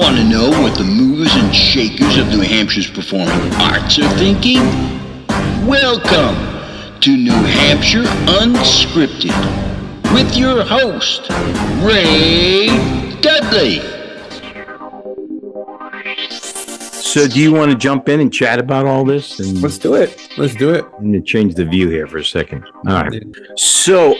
Want to know what the movers and shakers of New Hampshire's performing arts are thinking? Welcome to New Hampshire Unscripted with your host, Ray Dudley. So do you want to jump in and chat about all this? And Let's do it. I'm going to change the view here for a second. All right. So,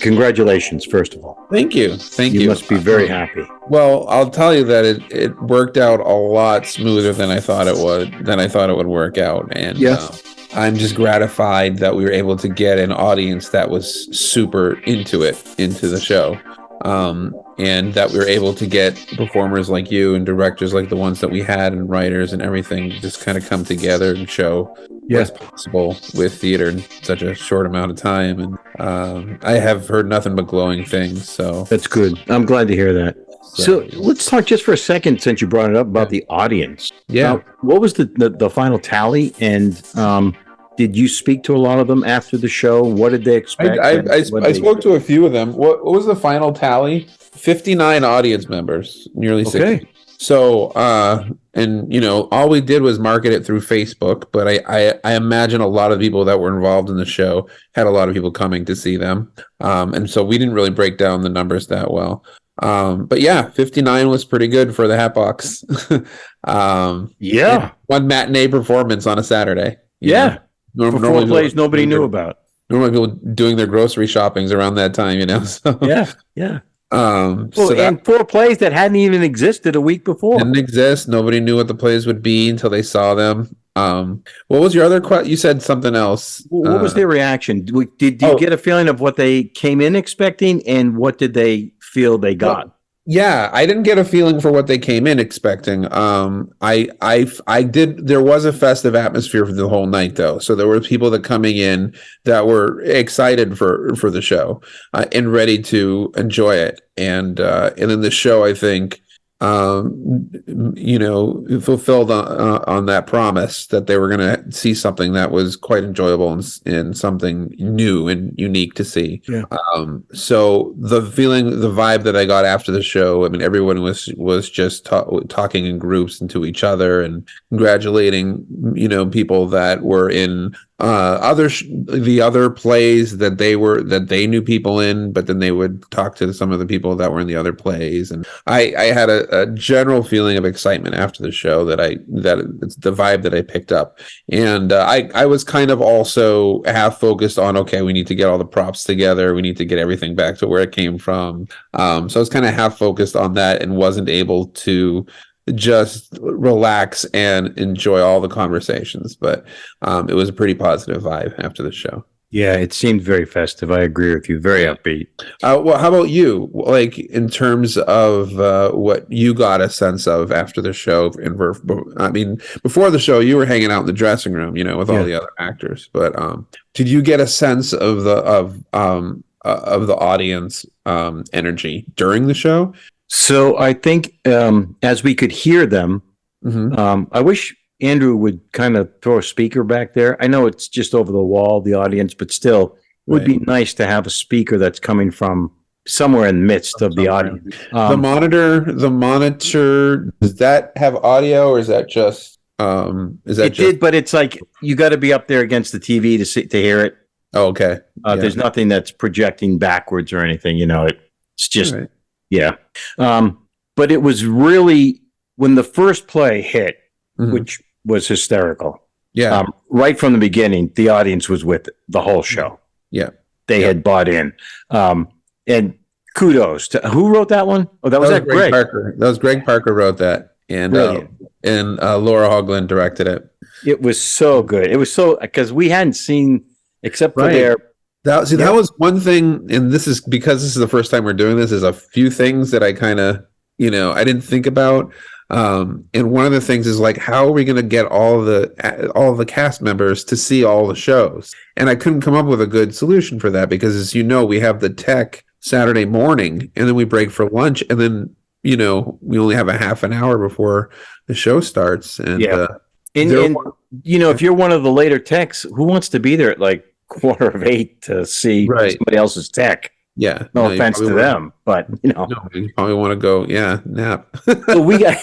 congratulations, first of all. Thank you. You must be very happy. Well, I'll tell you that it worked out a lot smoother than I thought it would work out. And I'm just gratified that we were able to get an audience that was super into the show. And that we were able to get performers like you and directors like the ones that we had and writers and everything just kind of come together and show what's possible with theater in such a short amount of time. And I have heard nothing but glowing things. So That's good. I'm glad to hear that. So let's talk just for a second, since you brought it up, about the audience. Yeah. What was the final tally? And did you speak to a lot of them after the show? What did they expect? I spoke to a few of them. What was the final tally? 59 audience members, nearly 60. Okay. So, and you know, all we did was market it through Facebook, but I imagine a lot of people that were involved in the show had a lot of people coming to see them. And so we didn't really break down the numbers that well. But yeah, 59 was pretty good for the Hatbox. One matinee performance on a Saturday. For four plays nobody knew about. Normally people doing their grocery shoppings around that time, you know. So and 4 plays that hadn't even existed a week before. Didn't exist. Nobody knew what the plays would be until they saw them. What was your other question? You said something else. What was their reaction? Did you get a feeling of what they came in expecting, and what did they feel they got? Yeah, I didn't get a feeling for what they came in expecting. I did. There was a festive atmosphere for the whole night, though. So there were people that coming in that were excited for the show and ready to enjoy it. And then the show, I think, fulfilled on that promise that they were going to see something that was quite enjoyable and something new and unique to see. So the vibe that I got after the show, I mean, everyone was just talking in groups and to each other and congratulating, people that were in the other plays that they knew people in, but then they would talk to some of the people that were in the other plays. And I had a general feeling of excitement after the show that it's the vibe that I picked up. And I was kind of also half focused on, okay, we need to get all the props together. We need to get everything back to where it came from. So I was kind of half focused on that and wasn't able to just relax and enjoy all the conversations. But it was a pretty positive vibe after the show. Yeah, it seemed very festive. I agree with you. Very upbeat. Well, how about you? Like, in terms of what you got a sense of after the show? I mean, before the show, you were hanging out in the dressing room, with all the other actors. But did you get a sense of the audience energy during the show? So I think as we could hear them, I wish Andrew would kind of throw a speaker back there. I know it's just over the wall, the audience, but still, it would be nice to have a speaker that's coming from somewhere in the midst of the audience. The monitor, does that have audio, or is that just? Did, but it's like you got to be up there against the TV to hear it. Oh, okay. There's nothing that's projecting backwards or anything. It's just. Right. Yeah. But it was really when the first play hit, which was hysterical. Yeah. Right from the beginning, the audience was with it, the whole show. Yeah. They had bought in. And kudos to who wrote that one? Oh, that was Greg Parker. That was Greg Parker wrote that. And Laura Hoagland directed it. It was so good. It was so, because we hadn't seen, except for that was one thing, and this is because this is the first time we're doing this, is a few things that I kind of, I didn't think about. And one of the things is, like, how are we going to get all the cast members to see all the shows? And I couldn't come up with a good solution for that because, as you know, we have the tech Saturday morning, and then we break for lunch, and then, we only have a half an hour before the show starts. And, if you're one of the later techs, who wants to be there at like 7:45 to see somebody else's tech? Yeah. No you offense to probably them, but No, you probably want to go, nap. so we got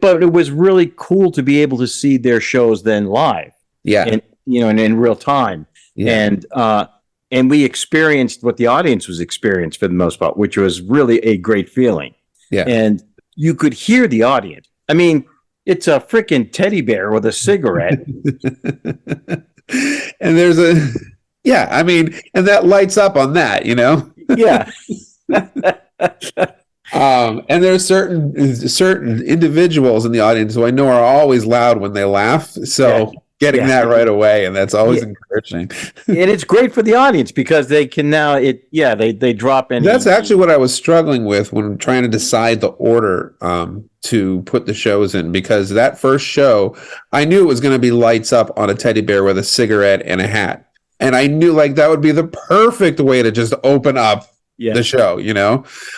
but it was really cool to be able to see their shows then live. Yeah. And and in real time. Yeah. And we experienced what the audience was experienced for the most part, which was really a great feeling. Yeah. And you could hear the audience. I mean, it's a freaking teddy bear with a cigarette. And there's I mean, and that lights up on that, Yeah. And there's certain individuals in the audience who I know are always loud when they laugh. So getting that right away, and that's always encouraging. And it's great for the audience because they can now they drop any. That's actually what I was struggling with when trying to decide the order to put the shows in, because that first show I knew it was going to be lights up on a teddy bear with a cigarette and a hat. And I knew that would be the perfect way to just open up the show,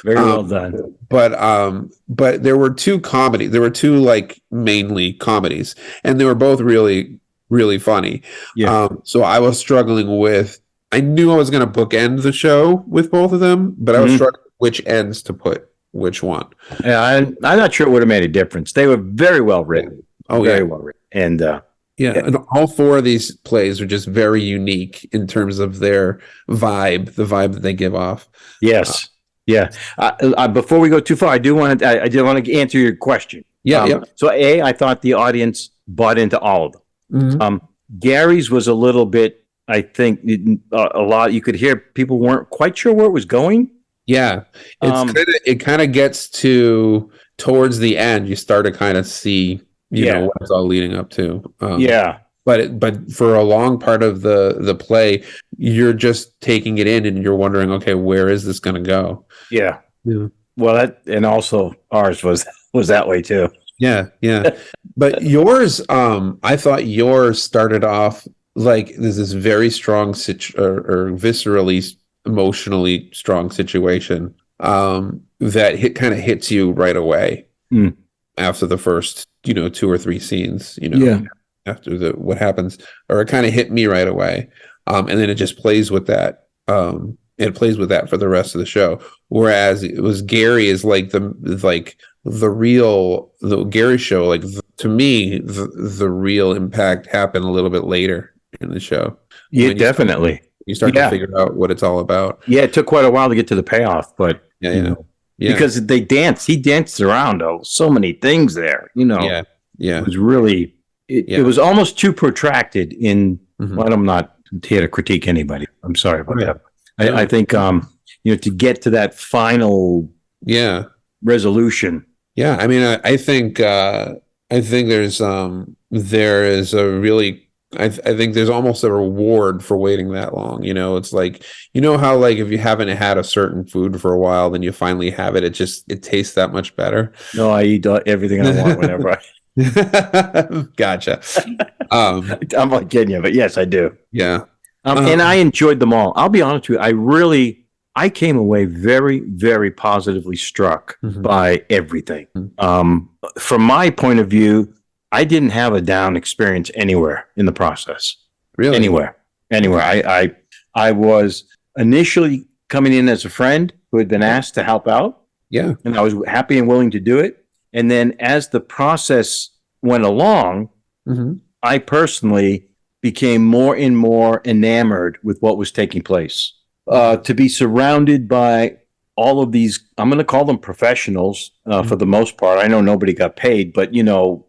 Very well done. But there were two comedies. There were two mainly comedies, and they were both really, really funny. Yeah. So I was struggling with. I knew I was going to bookend the show with both of them, but I was struggling with which ends to put which one. Yeah, I'm not sure it would have made a difference. They were very well written. Oh, very well written, and. And all four of these plays are just very unique in terms of their vibe, the vibe that they give off. Yes. Before we go too far, I did want to answer your question. So I thought the audience bought into all of them. Gary's was a little bit, I think, a lot. You could hear people weren't quite sure where it was going. Yeah. It kind of gets towards the end, you start to kind of see what it's all leading up to. But for a long part of the play, you're just taking it in and you're wondering, okay, where is this going to go? Yeah. Well, and also ours was that way too. Yeah. But yours, I thought yours started off there's this very strong or viscerally, emotionally strong situation that kind of hits you right away. After the first, 2 or 3 scenes, after what happens, or it kind of hit me right away. And then it just plays with that. It plays with that for the rest of the show. Whereas it was Gary is the Gary show, to me, the real impact happened a little bit later in the show. Yeah, definitely. You start to figure out what it's all about. Yeah, it took quite a while to get to the payoff, but because he danced around so many things there, It was really, it was almost too protracted in, well, I'm not here to critique anybody. I'm sorry about that. I think, to get to that final resolution. Yeah. I mean, I think there is a really, I think there's almost a reward for waiting that long. It's how if you haven't had a certain food for a while, then you finally have it. It tastes that much better. No, I eat everything I want whenever I. Gotcha. I'm not kidding you, but yes, I do. Yeah. And I enjoyed them all. I'll be honest with you. I came away very, very positively struck by everything. From my point of view, I didn't have a down experience anywhere in the process. Really? Anywhere. I was initially coming in as a friend who had been asked to help out. Yeah. And I was happy and willing to do it. And then as the process went along, I personally became more and more enamored with what was taking place. To be surrounded by all of these, I'm going to call them professionals for the most part. I know nobody got paid, but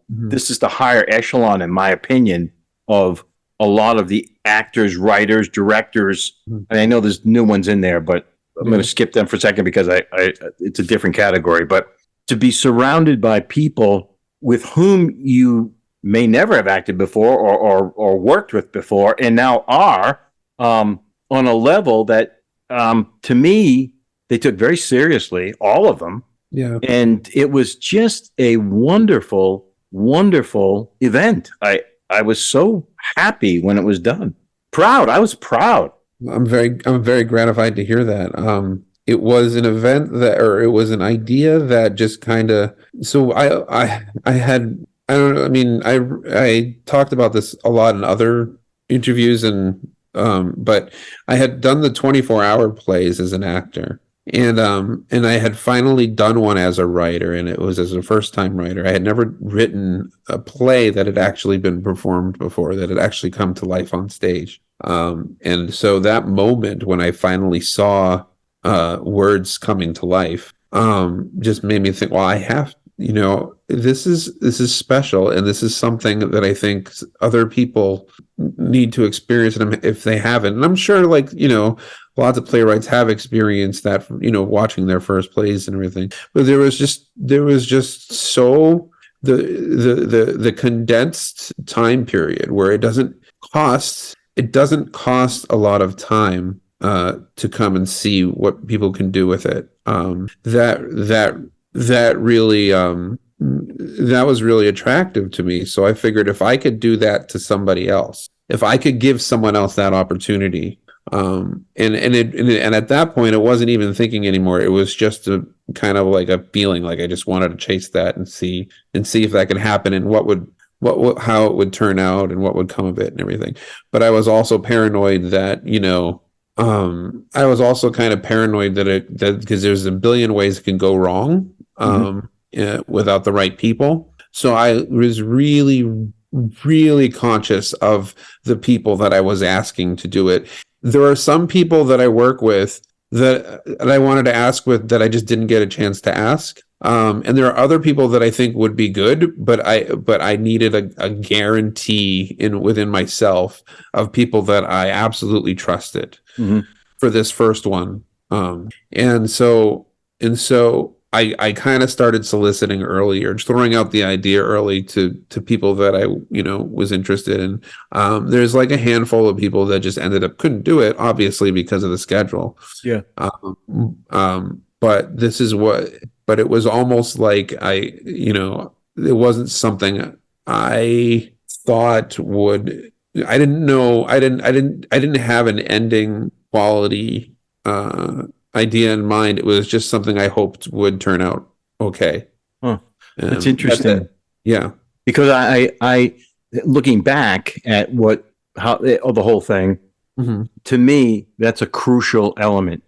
this is the higher echelon, in my opinion, of a lot of the actors, writers, directors. And I know there's new ones in there, but I'm going to skip them for a second because it's a different category. But to be surrounded by people with whom you may never have acted before or worked with before, and now are on a level that, to me, they took very seriously, all of them. Yeah. And it was just a wonderful, wonderful event. I was so happy when it was done. Proud. I was proud. I'm very gratified to hear that. It was an event it was an idea that just kind of, so I don't know. I mean, I talked about this a lot in other interviews, and but I had done the 24-hour plays as an actor. And I had finally done one as a writer, and it was as a first-time writer. I had never written a play that had actually been performed before, that had actually come to life on stage. And so that moment when I finally saw words coming to life just made me think, well, I have, this is special, and this is something that I think other people need to experience if they haven't. And I'm sure, lots of playwrights have experienced that, watching their first plays and everything. But there was just so the condensed time period where it doesn't cost a lot of time to come and see what people can do with it. That was really attractive to me. So I figured if I could do that to somebody else, if I could give someone else that opportunity, and at that point, it wasn't even thinking anymore. It was just a kind of like a feeling, like I just wanted to chase that and see if that could happen, and how it would turn out and what would come of it and everything. But I was also paranoid that, I was also kind of paranoid that because there's a billion ways it can go wrong, without the right people. So I was really, really conscious of the people that I was asking to do it. There are some people that I work with that I wanted to ask with that I just didn't get a chance to ask. And there are other people that I think would be good, but I needed a guarantee within myself of people that I absolutely trusted for this first one. And so I kind of started soliciting earlier, just throwing out the idea early to people that I, was interested in. There's like a handful of people that just couldn't do it, obviously, because of the schedule. Yeah. But it was almost like it wasn't something I thought I didn't have an ending quality, idea in mind. It was just something I hoped would turn out okay. Huh. That's interesting. Yeah. Because I looking back at the whole thing, to me, that's a crucial element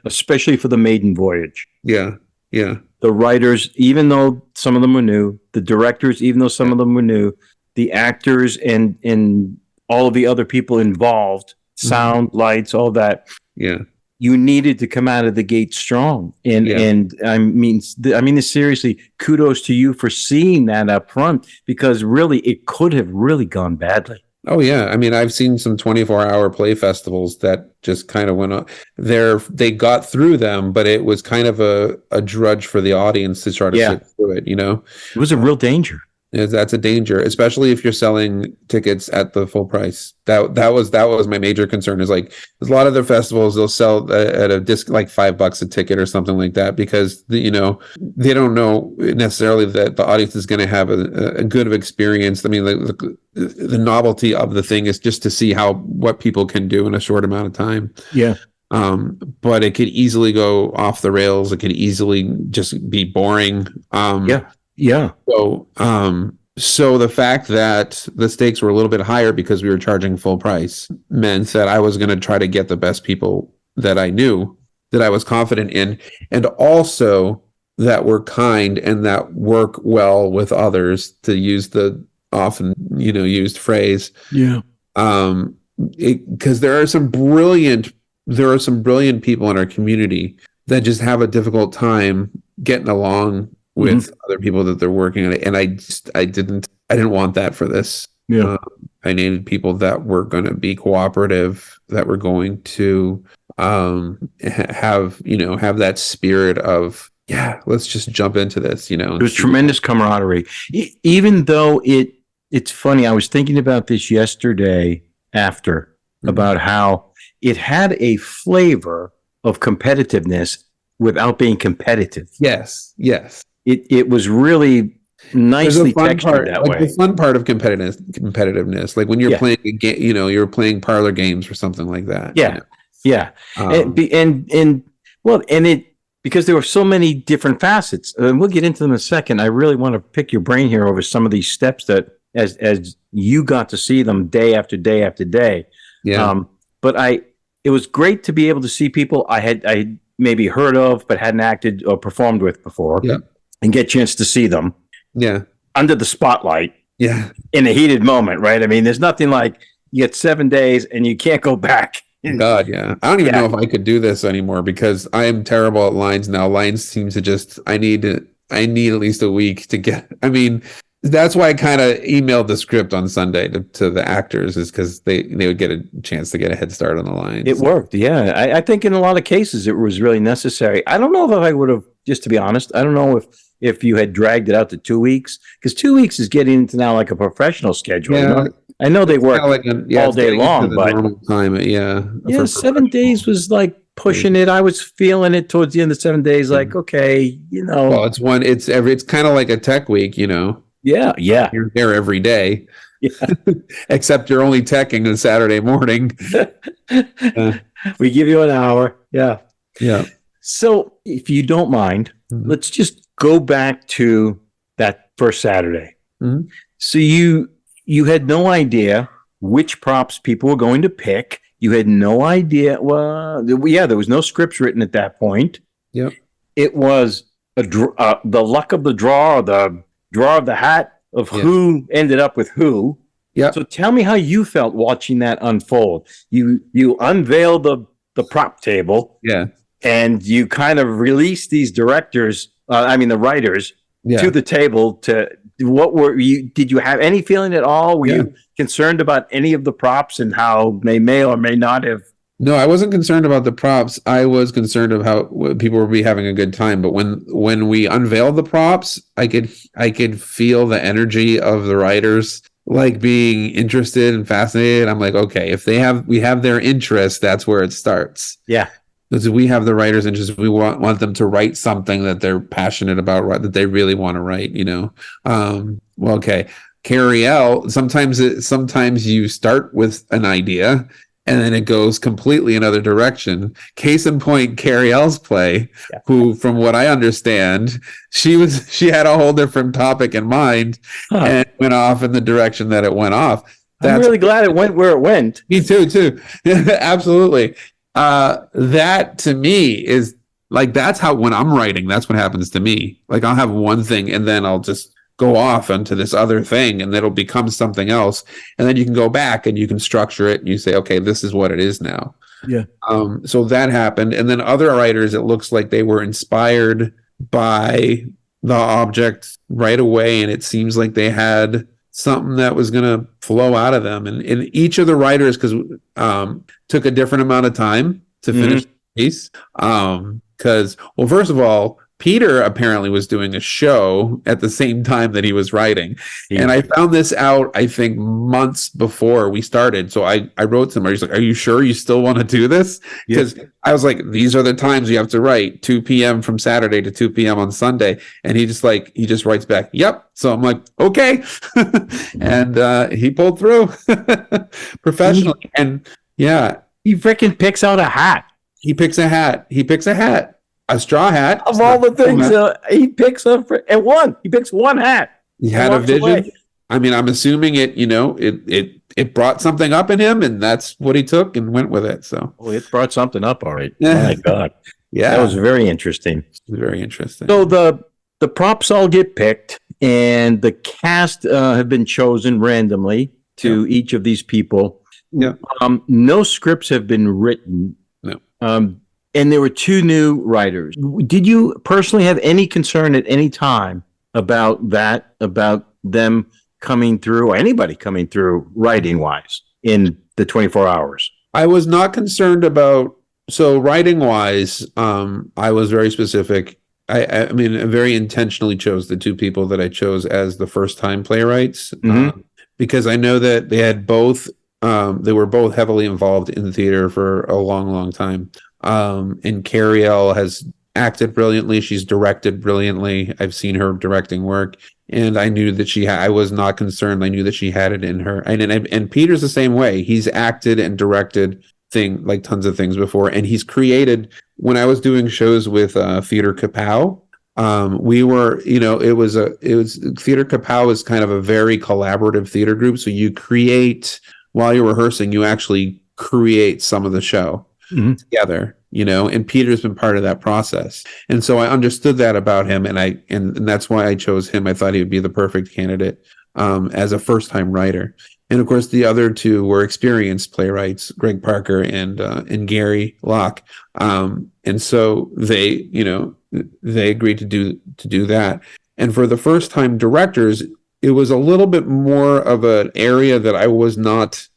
especially for the maiden voyage. Yeah. Yeah. The writers, even though some of them were new, the directors, even though some of them were new, the actors and all of the other people involved, sound, lights, all that. Yeah. You needed to come out of the gate strong. And I mean this seriously, kudos to you for seeing that up front, because really it could have really gone badly. Oh yeah. I mean, I've seen some 24-hour play festivals that just kind of went on there. They got through them, but it was kind of a drudge for the audience to try to sit through it, It was a real danger. That's a danger, especially if you're selling tickets at the full price. That was my major concern. Is like a lot of the festivals, they'll sell at a disc like $5 a ticket or something like that, because they don't know necessarily that the audience is going to have a good of experience. I mean, the novelty of the thing is just to see what people can do in a short amount of time. Yeah. But it could easily go off the rails. It could easily just be boring. Yeah. So the fact that the stakes were a little bit higher because we were charging full price meant that I was going to try to get the best people that I knew, that I was confident in, and also that were kind and that work well with others, to use the often, used phrase. Yeah. Because there are some brilliant people in our community that just have a difficult time getting along with other people that they're working on it. And I didn't want that for this. Yeah. I needed people that were going to be cooperative, that were going to have that spirit of, let's just jump into this, It was tremendous camaraderie. Even though it's funny, I was thinking about this yesterday about how it had a flavor of competitiveness without being competitive. Yes. It was really nicely textured that way. The fun part of competitiveness, like when you're playing a game, you're playing parlor games or something like that. Yeah. Because there were so many different facets, and we'll get into them in a second. I really want to pick your brain here over some of these steps that, as you got to see them day after day after day. Yeah. But it was great to be able to see people I maybe heard of, but hadn't acted or performed with before, Yeah. and get a chance to see them. Yeah. Under the spotlight. Yeah. In a heated moment, right? I mean, there's nothing like you get 7 days and you can't go back. God, yeah. I don't even know if I could do this anymore because I am terrible at lines now. Lines seem to just, I need at least a week to get, I mean, that's why I kind of emailed the script on Sunday to the actors, is because they would get a chance to get a head start on the lines. It worked. Yeah. I think in a lot of cases it was really necessary. I don't know if I would have, just to be honest, I don't know if you had dragged it out to 2 weeks, because 2 weeks is getting into now like a professional schedule. Yeah. You know? I know they work all day long, but time, yeah, 7 days was like pushing it. I was feeling it towards the end of 7 days, like, okay, Well, it's kind of like a tech week, Yeah. You're there every day. Yeah. Except you're only teching on Saturday morning. We give you an hour. Yeah. Yeah. So if you don't mind, let's just go back to that first Saturday. Mm-hmm. So you had no idea which props people were going to pick. You had no idea. Well, there was no scripts written at that point. Yep. It was the luck of the draw, or the draw of the hat of who ended up with who. Yeah. So tell me how you felt watching that unfold. You unveiled the prop table. Yeah. And you kind of released these directors, the writers, to the table. Did you have any feeling at all? Were you concerned about any of the props and how they may or may not have? No, I wasn't concerned about the props. I was concerned of how people would be having a good time. But when we unveiled the props, I could feel the energy of the writers, like being interested and fascinated. I'm like, okay, if we have their interest, that's where it starts. Yeah. Because we have the writer's interest, we want them to write something that they're passionate about, that they really want to write, Well, okay. Carrie L, sometimes you start with an idea and then it goes completely another direction. Case in point, Carrie L's play, who, from what I understand, she had a whole different topic in mind and went off in the direction that it went off. I'm really glad it went where it went. Me too. Absolutely. That to me is like, that's how, when I'm writing, that's what happens to me. Like, I'll have one thing and then I'll just go off into this other thing and it'll become something else. And then you can go back and you can structure it and you say, okay, this is what it is now. Yeah. So that happened. And then other writers, it looks like they were inspired by the object right away. And it seems like they had something that was going to flow out of them. And each of the writers, took a different amount of time to finish the piece. Because, well, first of all, Peter apparently was doing a show at the same time that he was writing. Yeah. And I found this out, I think, months before we started. So I wrote to him, he's like, are you sure you still want to do this? Because I was like, these are the times you have to write, 2 p.m. from Saturday to 2 p.m. on Sunday. And he just writes back, yep. So I'm like, okay. And he pulled through professionally. And yeah. He freaking picks out a hat. He picks a hat. A straw hat. Of all the things he picks up and one. He picks one hat. He had a vision. Away. I mean, I'm assuming it brought something up in him, and that's what he took and went with it. So it brought something up, all right. Oh my God. Yeah. That was very interesting. Very interesting. So the props all get picked, and the cast have been chosen randomly to each of these people. Yeah. No scripts have been written. No. And there were 2 new writers. Did you personally have any concern at any time about them coming through, or anybody coming through writing-wise in the 24 hours? I was not concerned about, so writing-wise, I was very specific. I very intentionally chose the 2 people that I chose as the first-time playwrights, because I know that they had both, they were both heavily involved in theater for a long, long time. And Carrie L has acted brilliantly. She's directed brilliantly. I've seen her directing work, and I knew that I was not concerned. I knew that she had it in her. And Peter's the same way. He's acted and directed tons of things before, and he's created. When I was doing shows with Theater Kapow, we were, it was Theater Kapow is kind of a very collaborative theater group. So you create while you're rehearsing. You actually create some of the show together, and Peter's been part of that process. And so I understood that about him, and that's why I chose him. I thought he would be the perfect candidate as a first-time writer. And of course, the other two were experienced playwrights, Greg Parker and Gary Locke. And so they agreed to do that. And for the first-time directors, it was a little bit more of an area that I was not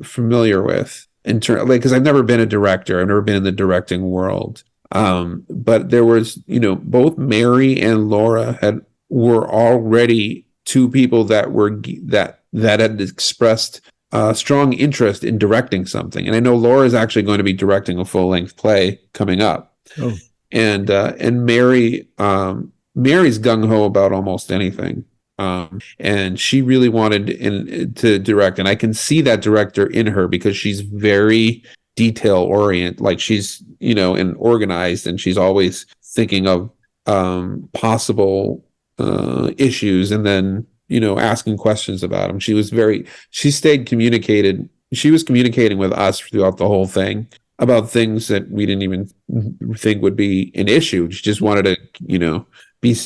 familiar with because I've never been a director. I've never been in the directing world. But there was, both Mary and Laura were already two people that had expressed strong interest in directing something. And I know Laura is actually going to be directing a full-length play coming up. Oh. And Mary's gung-ho about almost anything. And she really wanted to direct. And I can see that director in her because she's very detail-oriented. Like she's, and organized, and she's always thinking of possible issues and then asking questions about them. She was communicating with us throughout the whole thing about things that we didn't even think would be an issue. She just wanted to be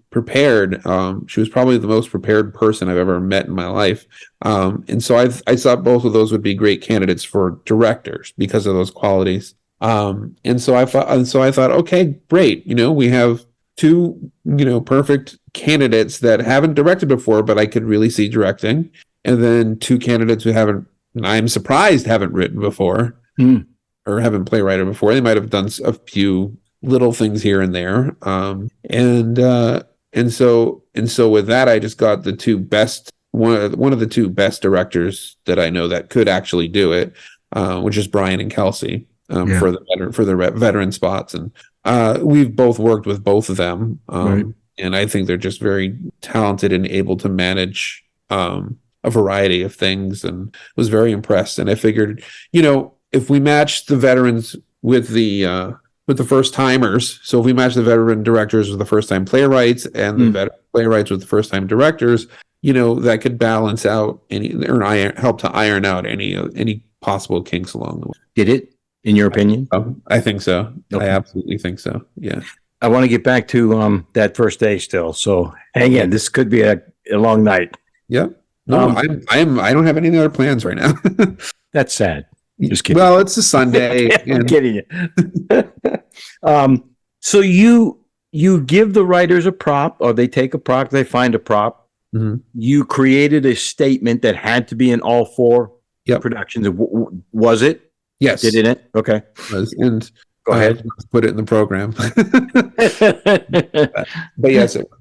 prepared. She was probably the most prepared person I've ever met in my life, and so I thought both of those would be great candidates for directors because of those qualities. And so I thought, okay, great. We have two, perfect candidates that haven't directed before, but I could really see directing. And then two candidates who I'm surprised haven't written before or haven't playwrighted before. They might have done a few little things here and there. And so with that, I just got the two best, one of the two best directors that I know that could actually do it, which is Brian and Kelsey, for the veteran spots. And we've both worked with both of them. Right. And I think they're just very talented and able to manage a variety of things, and was very impressed. And I figured, if we match the veterans with the first timers, so if we match the veteran directors with the first time playwrights and the veteran playwrights with the first time directors, that could balance out help to iron out any possible kinks along the way. Did it, in your opinion? I think so. Okay. I absolutely think so. Yeah. I want to get back to that first day still. So hang in. This could be a long night. Yep. No, I don't have any other plans right now. That's sad. Just kidding. Well, it's a Sunday. I'm kidding you. So you give the writers a prop, or they take a prop, they find a prop. Mm-hmm. You created a statement that had to be in all four productions. Was it? Yes. Did it? Okay. And go ahead. Put it in the program. But yes, it was.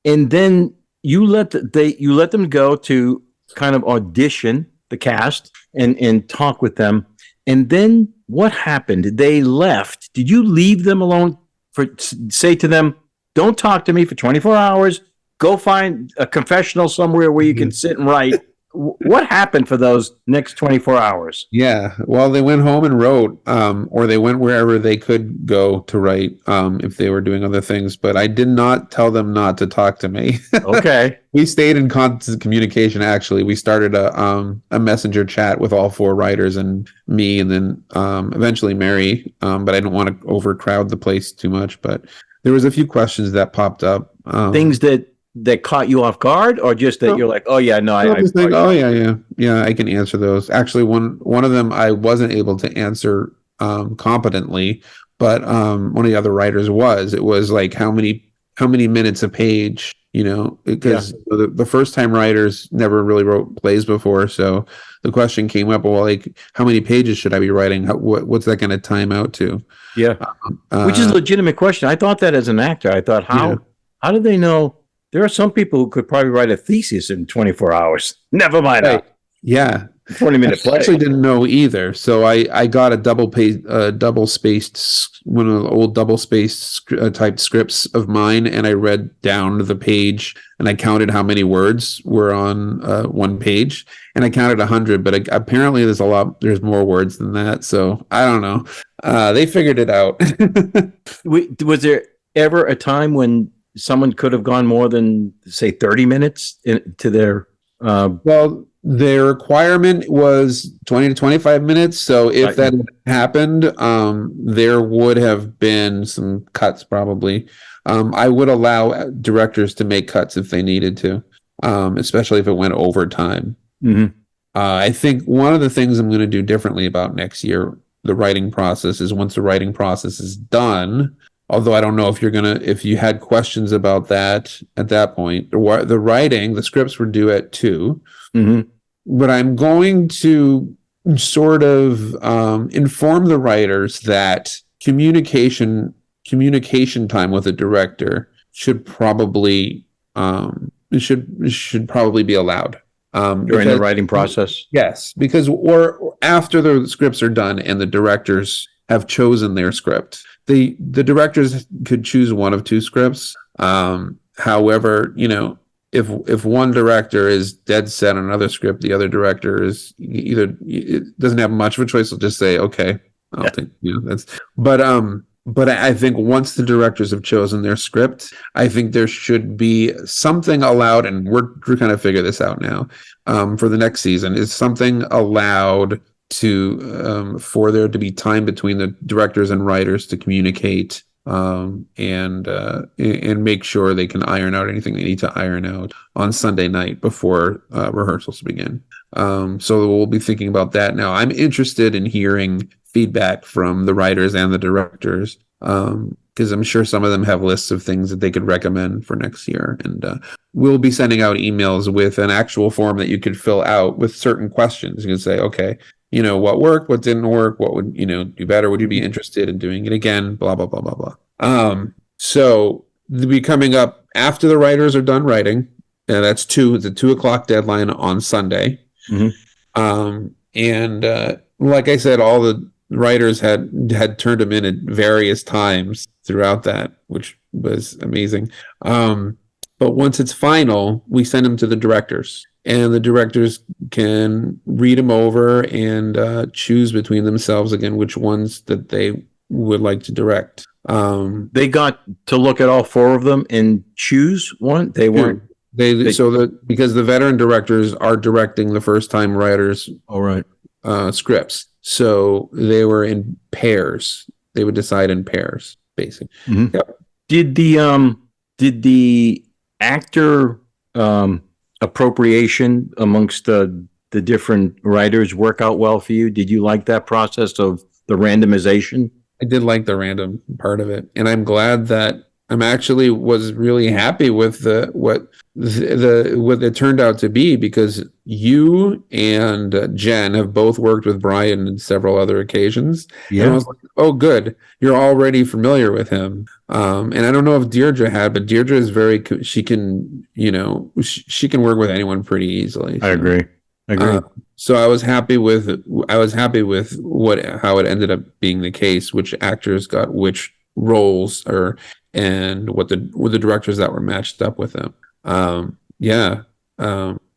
And then you let them go to kind of audition the cast and talk with them. And then what happened? They left. Did you leave them alone say to them, don't talk to me for 24 hours. Go find a confessional somewhere where you can sit and write. What happened for those next 24 hours? Yeah. Well, they went home and wrote, or they went wherever they could go to write, if they were doing other things. But I did not tell them not to talk to me. Okay. We stayed in constant communication. Actually, we started a messenger chat with all four writers and me, and then eventually Mary. But I didn't want to overcrowd the place too much. But there was a few questions that popped up. Things that caught you off guard, or just that you're like, oh yeah, no, I can answer those. Actually, one of them I wasn't able to answer competently, but one of the other writers it was like how many minutes a page, because the first time writers never really wrote plays before, so the question came up, well, like how many pages should I be writing? What's that going to time out to? Yeah, which is a legitimate question. I thought that as an actor. I thought, how do they know? There are some people who could probably write a thesis in 24 hours. Never mind. Right. Yeah. 20-minute play. I actually didn't know either. So I got a double spaced, one of the old double spaced typed scripts of mine, and I read down the page and I counted how many words were on one page, and I counted 100, but apparently there's more words than that. So I don't know. They figured it out. Was there ever a time when someone could have gone more than, say, 30 minutes to their The requirement was 20 to 25 minutes. So if that happened, there would have been some cuts probably. I would allow directors to make cuts if they needed to, especially if it went over time. Mm-hmm. I think one of the things I'm going to do differently about next year, the writing process, is once the writing process is done, although I don't know if you had questions about that at that point, the scripts were due at 2. Mm-hmm. But I'm going to sort of inform the writers that communication time with a director should probably be allowed During the writing process. Yes, because or after the scripts are done and the directors have chosen their script, the directors could choose one of 2 scripts. However, if one director is dead set on another script, the other director is either doesn't have much of a choice. They'll just say, okay, I don't think that's. But I think once the directors have chosen their script, I think there should be something allowed, and we're trying to figure this out now. For the next season, is something allowed to for there to be time between the directors and writers to communicate. And make sure they can iron out anything they need to iron out on Sunday night before rehearsals begin. So we'll be thinking about that now. I'm interested in hearing feedback from the writers and the directors, because I'm sure some of them have lists of things that they could recommend for next year. And we'll be sending out emails with an actual form that you could fill out with certain questions. You can say, okay, what worked, what didn't work, what would, do better? Would you be interested in doing it again? Blah, blah, blah, blah, blah. So they'll be coming up after the writers are done writing. That's it's a 2:00 deadline on Sunday. Mm-hmm. And like I said, all the writers had turned them in at various times throughout that, which was amazing. But once it's final, we send them to the directors. And the directors can read them over and choose between themselves again which ones that they would like to direct. They got to look at all 4 of them and choose one. They weren't. Because the veteran directors are directing the first time writers. All right. Scripts. So they were in pairs. They would decide in pairs, basically. Mm-hmm. Yep. Did the actor appropriation amongst the different writers work out well for you? Did you like that process of the randomization? I did like the random part of it, and I'm glad that was really happy with what it turned out to be, because you and Jen have both worked with Brian in several other occasions. Yeah. And I was like, oh, good. You're already familiar with him. And I don't know if Deirdre had, but Deirdre is she can work with anyone pretty easily. So. I agree. So I was happy with how it ended up being the case, which actors got which roles and what the directors that were matched up with them.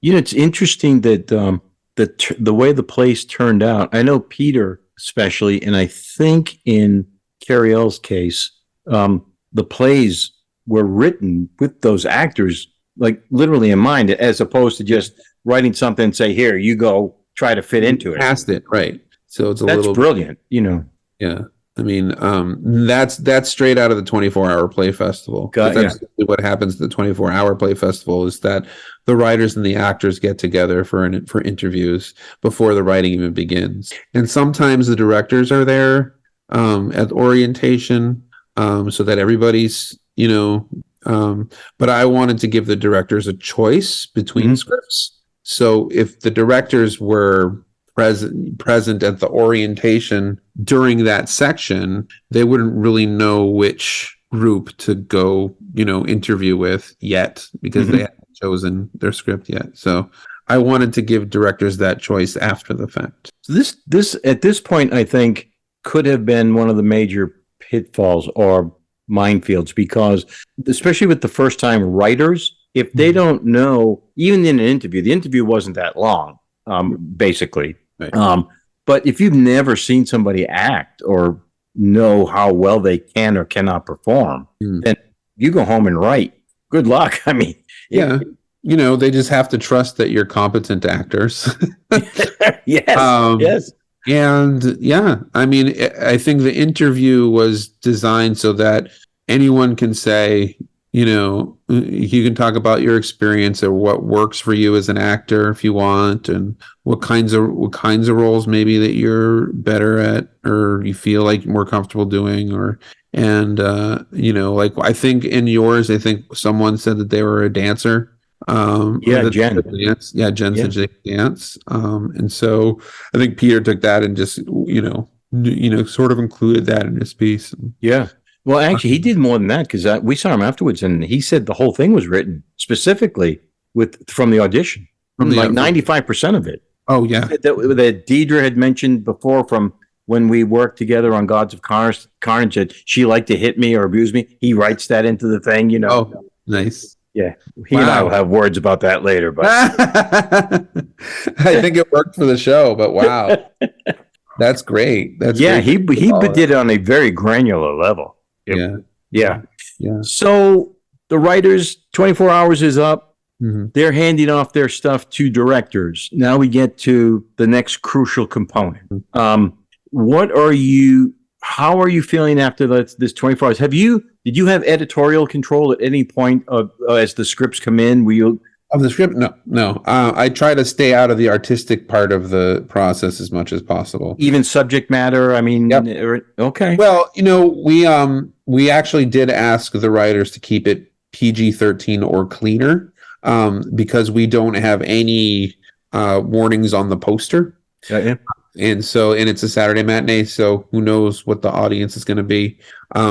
It's interesting that the way the plays turned out. I know Peter especially, and I think in Carrie L's case, the plays were written with those actors like literally in mind, as opposed to just writing something and say, here, you go try to fit into it. Past it, right. So that's brilliant, Yeah. I mean, that's straight out of the 24-hour play festival. That's what happens at the 24-hour play festival is that the writers and the actors get together for interviews before the writing even begins. And sometimes the directors are there at orientation so that everybody's, but I wanted to give the directors a choice between scripts. So if the directors were present at the orientation during that section, they wouldn't really know which group to go, interview with yet because they haven't chosen their script yet. So I wanted to give directors that choice after the fact. So this at this point, I think, could have been one of the major pitfalls or minefields, because especially with the first time writers, if they don't know, even in an interview, the interview wasn't that long, basically. Right. But if you've never seen somebody act or know how well they can or cannot perform, then you go home and write. Good luck. I mean, they just have to trust that you're competent actors. Yes. Yes. And yeah, I mean, I think the interview was designed so that anyone can say, you can talk about your experience or what works for you as an actor if you want, and what kinds of roles maybe that you're better at or you feel like more comfortable doing, like I think in yours, I think someone said that they were a dancer. Jen. Jen said she dance. And so I think Peter took that and just, sort of included that in his piece. Yeah. Well, actually, he did more than that because we saw him afterwards, and he said the whole thing was written specifically from the audition, from 95% of it. Oh yeah, that Deidre had mentioned before from when we worked together on Gods of Carnage. That she liked to hit me or abuse me. He writes that into the thing, Oh, nice. Yeah, he and I will have words about that later. But I think it worked for the show. But wow, that's great. Great. He did it on a very granular level. Yeah. So the writers, 24 hours is up. Mm-hmm. They're handing off their stuff to directors. Now we get to the next crucial component. How are you feeling after this 24 hours? Did you have editorial control at any point as the scripts come in? Were you of the script? No. I try to stay out of the artistic part of the process as much as possible. Even subject matter. I mean, yep. Okay. Well, we actually did ask the writers to keep it PG-13 or cleaner, because we don't have any warnings on the poster. Yeah. And it's a Saturday matinee, so who knows what the audience is going to be.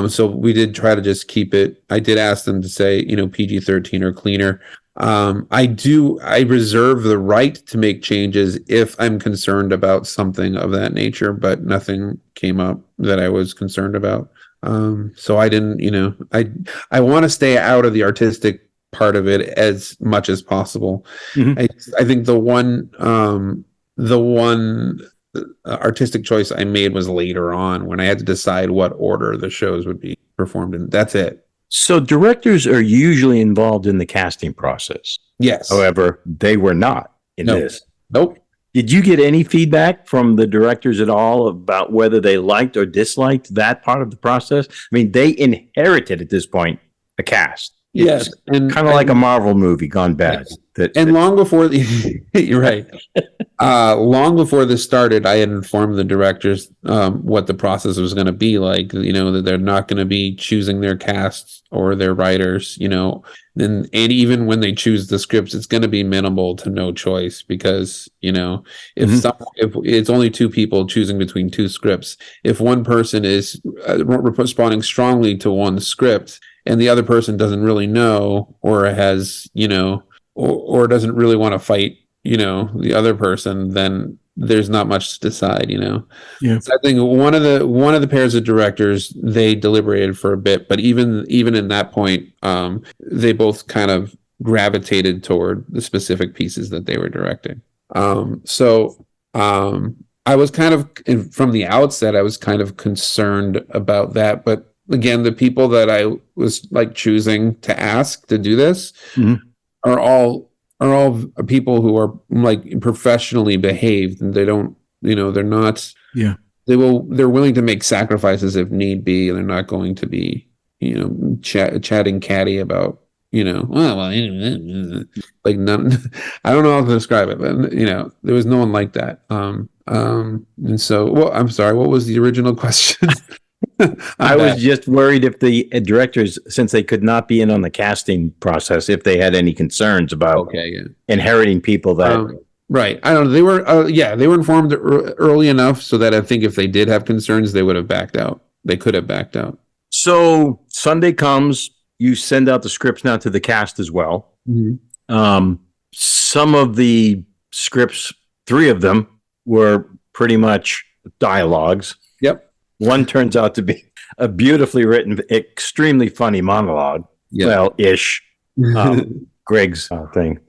So we did try to just keep it. I did ask them to say, PG-13 or cleaner. I reserve the right to make changes if I'm concerned about something of that nature, but nothing came up that I was concerned about. So I didn't, I want to stay out of the artistic part of it as much as possible. Mm-hmm. I think the one artistic choice I made was later on when I had to decide what order the shows would be performed in. That's it. So directors are usually involved in the casting process. Yes. However, they were not in this. Nope. Did you get any feedback from the directors at all about whether they liked or disliked that part of the process? I mean, they inherited at this point a cast. Yes, and kind of like a Marvel movie gone bad. Yes. Long before you're right. Long before this started, I had informed the directors what the process was going to be like. That they're not going to be choosing their casts or their writers. And even when they choose the scripts, it's going to be minimal to no choice because if it's only two people choosing between two scripts, if one person is responding strongly to one script and the other person doesn't really know or has or doesn't really want to fight the other person, then there's not much to decide. Yeah. So I think one of the pairs of directors, they deliberated for a bit, but even in that point, they both kind of gravitated toward the specific pieces that they were directing. So I was kind of, from the outset, I was kind of concerned about that, but again, the people that I was choosing to ask to do this are all people who are professionally behaved, and they don't, they're not. Yeah. They're willing to make sacrifices if need be, and they're not going to be, chatting catty about, none. I don't know how to describe it, but there was no one like that. And so, I'm sorry. What was the original question? I was just worried if the directors, since they could not be in on the casting process, if they had any concerns about inheriting people that. Right. I don't know. They were informed early enough so that I think if they did have concerns, they would have backed out. They could have backed out. So Sunday comes, you send out the scripts now to the cast as well. Mm-hmm. Some of the scripts, 3 of them, were pretty much dialogues. Yep. One turns out to be a beautifully written, extremely funny monologue. Yep. Well, ish. Greg's thing.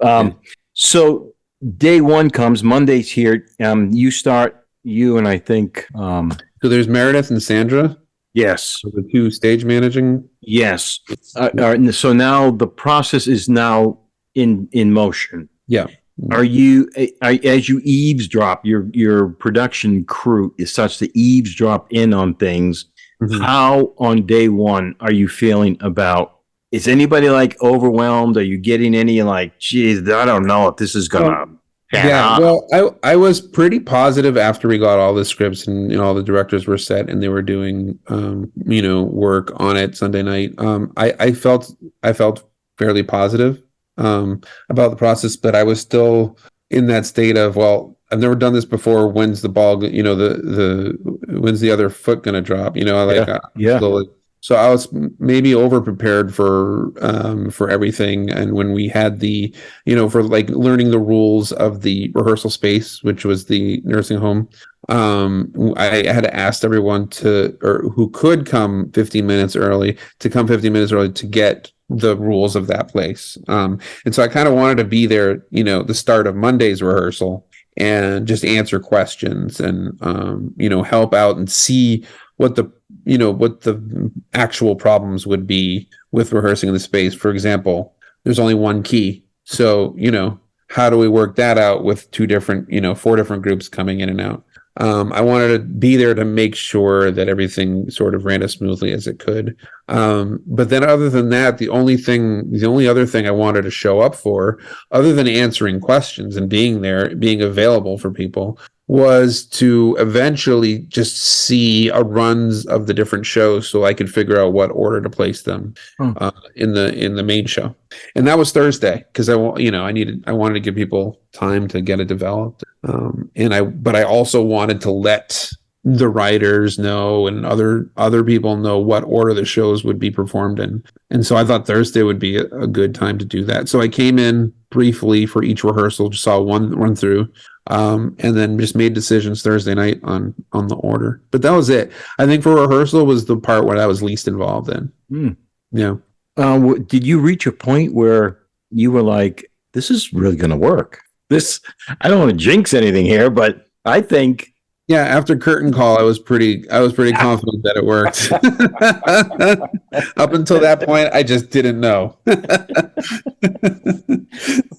So day 1 comes, Monday's here. You and I think. So there's Meredith and Sandra? Yes. So the 2 stage managing? Yes. So now the process is now in motion. Yeah. As you eavesdrop, your production crew is such to eavesdrop in on things. Mm-hmm. How on day one are you feeling about? Is anybody like overwhelmed? Are you getting any like, geez, I don't know if this is gonna pan out? Well, I was pretty positive after we got all the scripts and all the directors were set and they were doing work on it Sunday night. I felt fairly positive about the process, but I was still in that state of, well, I've never done this before. When's the ball? When's the other foot going to drop? Slowly. So I was maybe over prepared for everything. And when we had the, for like learning the rules of the rehearsal space, which was the nursing home, I had asked everyone who could come 15 minutes early to come 15 minutes early to get the rules of that place. And so I kind of wanted to be there, the start of Monday's rehearsal and just answer questions and, help out and see what the actual problems would be with rehearsing in the space. For example, there's only one key. So, how do we work that out with 4 different groups coming in and out? I wanted to be there to make sure that everything sort of ran as smoothly as it could. But then other than that, the only other thing I wanted to show up for, other than answering questions and being there, being available for people, was to eventually just see runs of the different shows so I could figure out what order to place them in the main show. And that was Thursday because I wanted to give people time to get it developed. But I also wanted to let the writers know and other people know what order the shows would be performed in. And so I thought Thursday would be a good time to do that. So I came in briefly for each rehearsal, just saw one run through, and then just made decisions Thursday night on the order. But that was it. I think for rehearsal was the part where I was least involved in. Yeah. Did you reach a point where you were like, this is really going to work? I don't want to jinx anything here, but I think. Yeah, after curtain call, I was pretty confident that it worked. Up until that point, I just didn't know.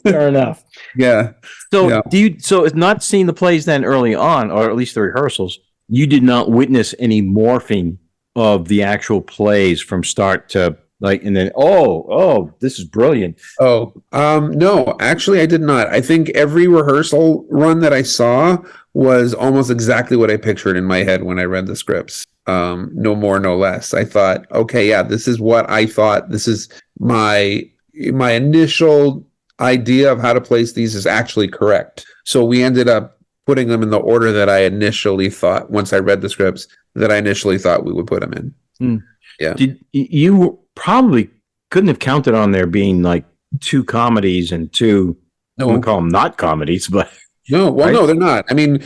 Fair enough. Yeah. So so it's not seeing the plays then early on, or at least the rehearsals, you did not witness any morphing of the actual plays from start to and then this is brilliant. No, actually I did not. I think every rehearsal run that I saw was almost exactly what I pictured in my head when I read the scripts. No more, no less. I thought, okay, yeah, this is what I thought. This is my initial idea of how to place these is actually correct. So we ended up putting them in the order that I initially thought, once I read the scripts, that I initially thought we would put them in. Yeah. You probably couldn't have counted on there being like 2 comedies and 2, I wouldn't call them not comedies, but. No, well, right? No, they're not. I mean,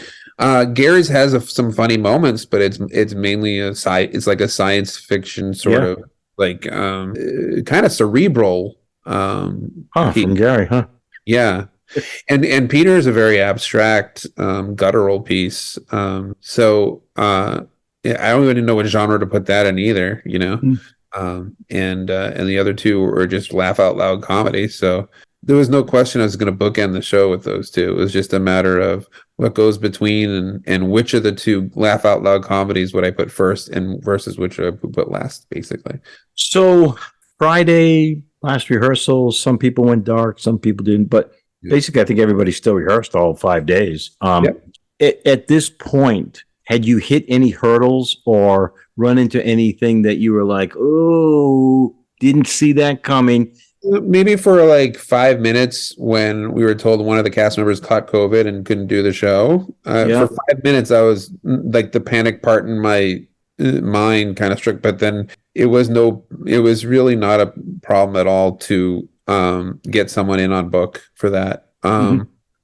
Gary's has some funny moments, but it's mainly it's like a science fiction sort of like kind of cerebral. From Gary, huh? Yeah, and Peter is a very abstract, guttural piece. So I don't even know what genre to put that in either. And the other 2 were just laugh out loud comedy. So. There was no question I was going to bookend the show with those 2. It was just a matter of what goes between and which of the 2 laugh out loud comedies would I put first and versus which I would put last, basically. So Friday, last rehearsal, some people went dark, some people didn't, but basically I think everybody still rehearsed all 5 days. At this point, had you hit any hurdles or run into anything that you were like, oh, didn't see that coming? Maybe for like 5 minutes when we were told one of the cast members caught COVID and couldn't do the show. For 5 minutes, I was like the panic part in my mind kind of struck, but then it was really not a problem at all to get someone in on book for that.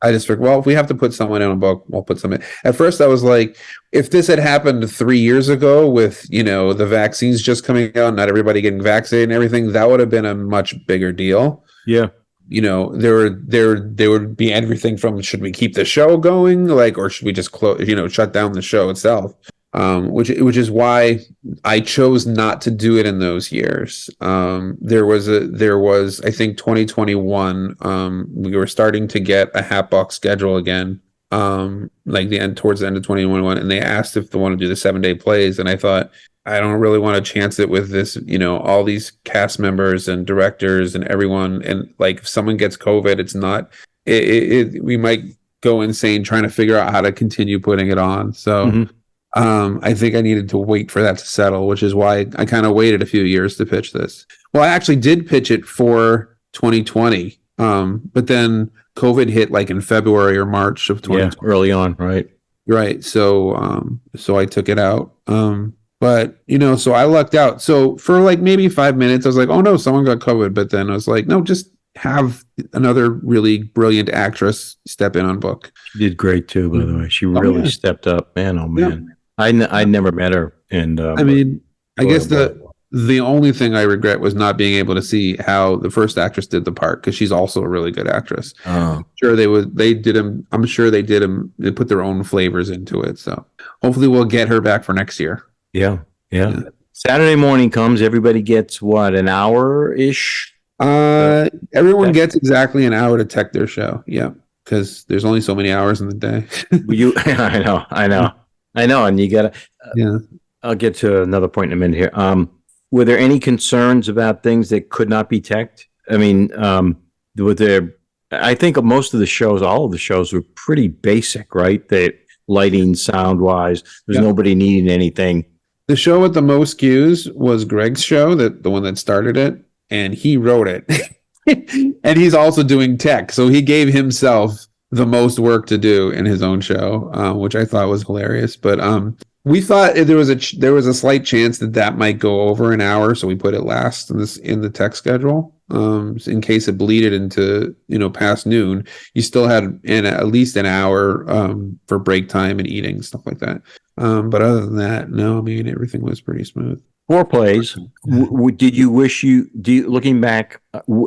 I just figured, well, if we have to put someone in a book, we'll put someone in. At first, I was like, if this had happened 3 years ago with, the vaccines just coming out, not everybody getting vaccinated and everything, that would have been a much bigger deal. Yeah. There would be everything from, should we keep the show going? Or should we just shut down the show itself? which is why I chose not to do it in those years. There was I think 2021. We were starting to get a Hatbox schedule again. Like towards the end of 2021, and they asked if they want to do the 7-day plays, and I thought, I don't really want to chance it with this, all these cast members and directors and everyone, and like if someone gets COVID, it's not we might go insane trying to figure out how to continue putting it on. So I think I needed to wait for that to settle, which is why I kind of waited a few years to pitch this. Well, I actually did pitch it for 2020, but then COVID hit like in February or March of 2020. Yeah, early on, right? Right. So I took it out. But so I lucked out. So for like maybe 5 minutes, I was like, oh no, someone got COVID. But then I was like, no, just have another really brilliant actress step in on book. She did great too, by the way. She really stepped up, man. Oh man. Yeah. I never met her, and I mean, I guess the only thing I regret was not being able to see how the first actress did the part, because she's also a really good actress. I'm sure they did them. They put their own flavors into it. So hopefully we'll get her back for next year. Yeah. Saturday morning comes. Everybody gets what, an hour-ish? Everyone gets exactly an hour to tech their show. Yeah, because there's only so many hours in the day. I know, and you gotta. I'll get to another point in a minute here. Were there any concerns about things that could not be teched? I mean, were there? I think most of the shows, all of the shows, were pretty basic, right? That lighting, sound wise, there's nobody needing anything. The show with the most cues was Greg's show, the one that started it, and he wrote it. And he's also doing tech, so he gave himself the most work to do in his own show, which I thought was hilarious. But we thought there was a slight chance that might go over an hour, so we put it last in the tech schedule, in case it bleeded into past noon. You still had at least an hour for break time and eating, stuff like that. But other than that, no, I mean, everything was pretty smooth. 4 plays. Did you wish looking back,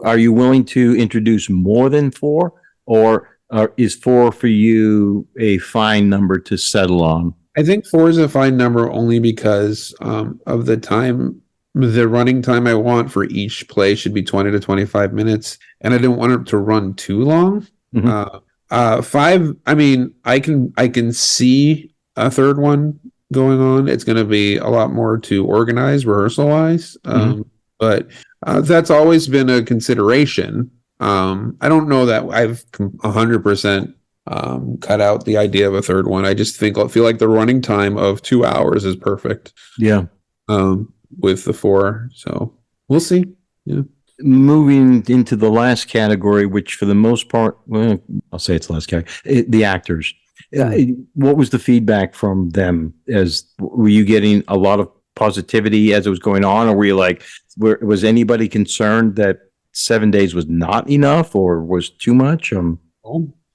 are you willing to introduce more than 4, or is 4 for you a fine number to settle on? I think 4 is a fine number only because of the time. The running time I want for each play should be 20 to 25 minutes, and I didn't want it to run too long. 5, I mean, I can see a third one going on. It's going to be a lot more to organize rehearsal wise, but that's always been a consideration. I don't know that I've 100% cut out the idea of a third one. I just feel like the running time of 2 hours is perfect. Yeah. With the 4, so we'll see. Yeah. Moving into the last category, which for the most part, well, I'll say it's the last category, the actors. What was the feedback from them? Were you getting a lot of positivity as it was going on, or were you like, was anybody concerned that 7 days was not enough or was too much?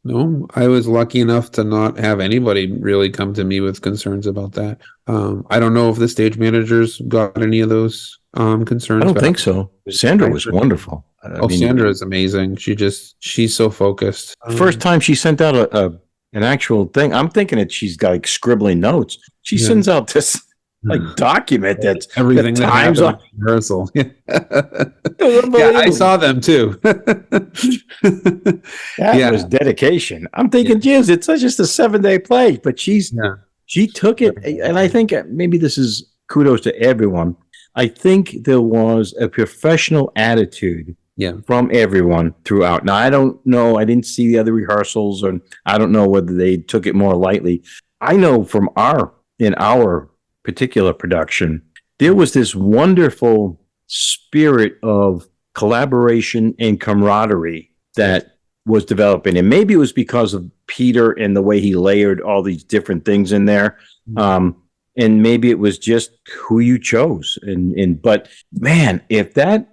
No, I was lucky enough to not have anybody really come to me with concerns about that. I don't know if the stage managers got any of those concerns. I don't think so. Sandra was wonderful. Sandra is amazing. She's so focused. First time she sent out an actual thing, I'm thinking that she's like scribbling notes. She sends out this document that's everything that happens on rehearsal. Yeah, I saw them too. That was dedication. I'm thinking, geez, it's just a 7-day play, but she took it, and I think maybe this is kudos to everyone. I think there was a professional attitude from everyone throughout. Now, I don't know. I didn't see the other rehearsals, and I don't know whether they took it more lightly. I know from our particular production, there was this wonderful spirit of collaboration and camaraderie that was developing. And maybe it was because of Peter and the way he layered all these different things in there. And maybe it was just who you chose. But man, if that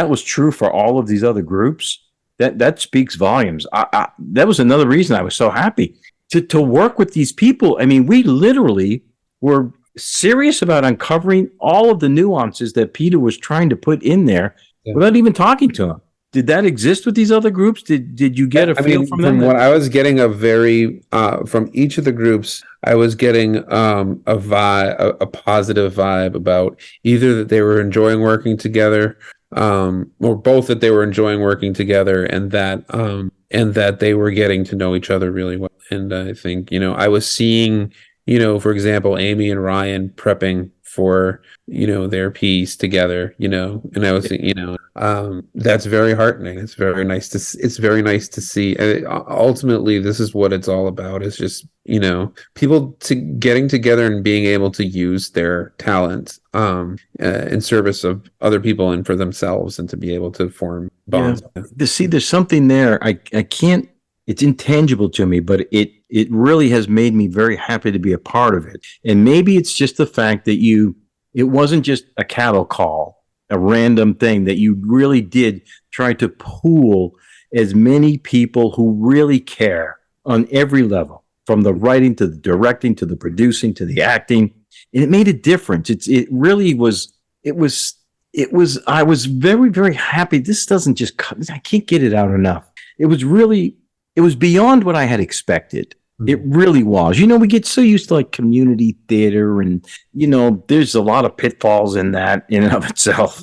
was true for all of these other groups, that speaks volumes. That was another reason I was so happy to work with these people. I mean, we literally were serious about uncovering all of the nuances that Peter was trying to put in there without even talking to him. did that exist with these other groups? Did you get a feel from them? From what I was getting from each of the groups, I was getting a vibe, a positive vibe about either that they were enjoying working together, or both that they were enjoying working together, and that they were getting to know each other really well. And I think, I was seeing, for example, Amy and Ryan prepping for, their piece together, and I was, that's very heartening. It's very nice to see. And ultimately, this is what it's all about, is just, people getting together and being able to use their talent in service of other people and for themselves, and to be able to form bonds. Yeah. See, there's something there. I can't, it's intangible to me, but it really has made me very happy to be a part of it. And maybe it's just the fact that it wasn't just a cattle call, a random thing, that you really did try to pool as many people who really care on every level, from the writing to the directing to the producing to the acting. And it made a difference. It really was, I was very, very happy. This doesn't just, I can't get it out enough. It was beyond what I had expected. It really was. We get so used to like community theater, and there's a lot of pitfalls in that in and of itself.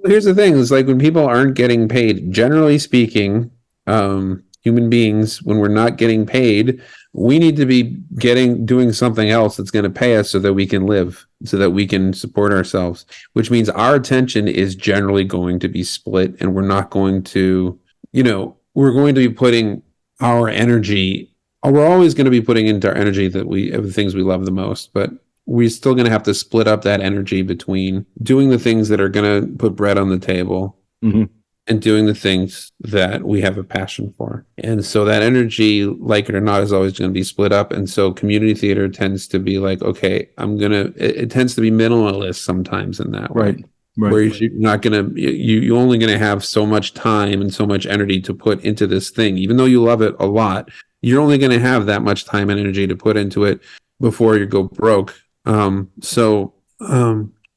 Here's the thing: is like when people aren't getting paid, generally speaking, human beings, when we're not getting paid, we need to be doing something else that's going to pay us so that we can live, so that we can support ourselves. Which means our attention is generally going to be split, and we're not going to, we're going to be putting our energy. We're always going to be putting into our energy of the things we love the most, but we're still going to have to split up that energy between doing the things that are going to put bread on the table, mm-hmm. and doing the things that we have a passion for. And so that energy, like it or not, is always going to be split up. And so community theater tends to be like, okay, it tends to be minimalist sometimes in that way. Right. Where you're not going to, you're only going to have so much time and so much energy to put into this thing. Even though you love it a lot, you're only going to have that much time and energy to put into it before you go broke. Well,